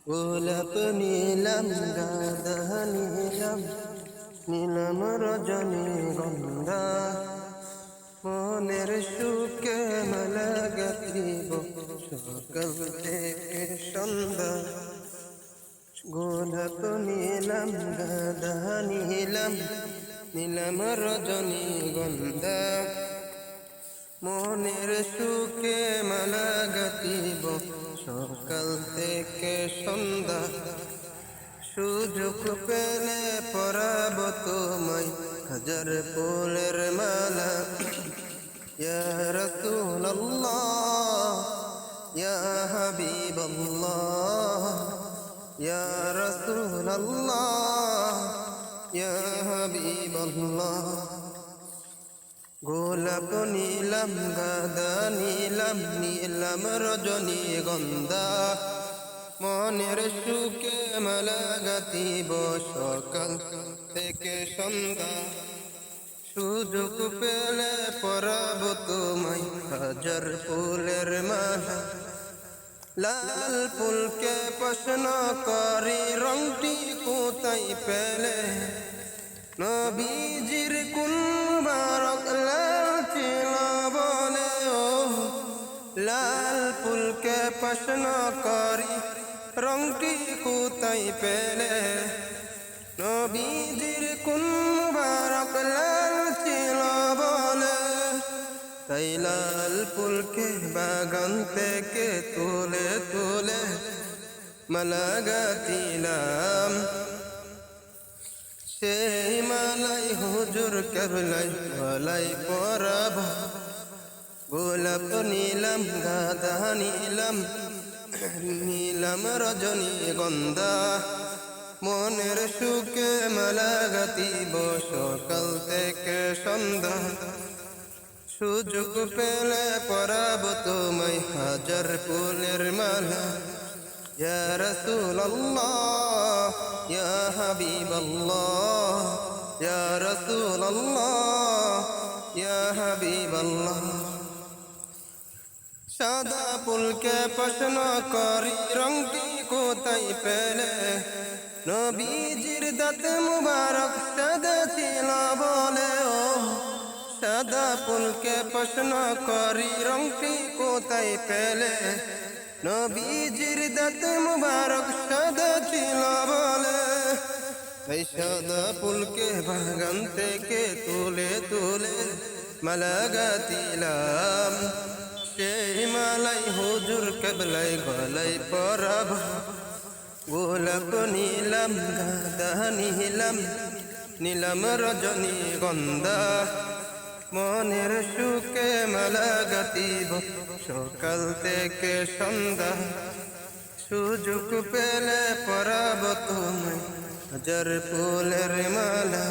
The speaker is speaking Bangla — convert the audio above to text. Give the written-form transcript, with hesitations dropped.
গোলাপ নীলাম গাঁদা নীলাম নীলাম রজনীগন্ধা মনের সুখে মালা গাঁথিব সকাল থেকে সন্ধ্যা। গোলাপ নীলাম গাঁদা নীলাম নীলাম রজনীগন্ধা মনের সুখে মালা গাঁথিব সকাল থেকে সন্ধ্যা। সুযোগ পেলে পরাব তোমায় হাজার ফুলের মালা। ইয়া রাসূলুল্লাহ ইয়া হাবিবাল্লাহ ইয়া রাসূলুল্লাহ ইয়া হাবিবাল্লাহ। গোলাপ নীলাম গাঁদা নীলাম নীলাম রজনীগন্ধা মনের সুখে মালা গাঁথিব সকাল থেকে সন্ধ্যা। সুযোগ পেলে পরাব তোমায় হাজার ফুলের মালা। লাল ফুলকে প্রশ্ন করি রংটি কোথায় পেলে? নবীজির কোন মুবারক লাল ছিল বলে ও। লাল ফুলকে প্রশ্ন করি রংটি কোথায় পেলে? নবীজির কোন মুবারক লাল ছিল বলে। তাই লাল ফুলকে বাগান থেকে তুলে তুলে মালা গাঁথিলাম। সেই মালাই হুজুর কেবলাই গলায় পরাব। গোলাপ নীলাম গাঁদা নীলাম নীলাম রজনীগন্ধা মনের সুখে মালা গাঁথিব সকাল থেকে সন্ধ্যা। সুযোগ পেলে পরাব তোমায় হাজার ফুলের মালা। ইয়া রাসূলুল্লাহ ইয়া হাবিবাল্লাহ ইয়া রাসূলুল্লাহ ইয়া হাবিবাল্লাহ। সাদা ফুলকে প্রশ্ন করি রংটি কোথায় পেলে? নবীজির দাঁত মুবারক সাদা ছিল বলে ও। সাদা ফুলকে প্রশ্ন করি রংটি কোথায় পেলে? নবীজির দাঁত মুবারক সাদা ছিল বলে। এই সাদা ফুলকে বাগান থেকে তুলে তুলে মালা গাঁথিলাম। সেই মালাই হুজুর কেবলাই গলায় পরাব। গোলাপ নীলাম গাঁদা নীলাম নীলাম রজনীগন্ধা মনের সুখে মালা গাঁথিব সকাল থেকে সন্ধ্যা। সুযোগ পেলে পরাব তোমায় হাজার ফুলের মালা।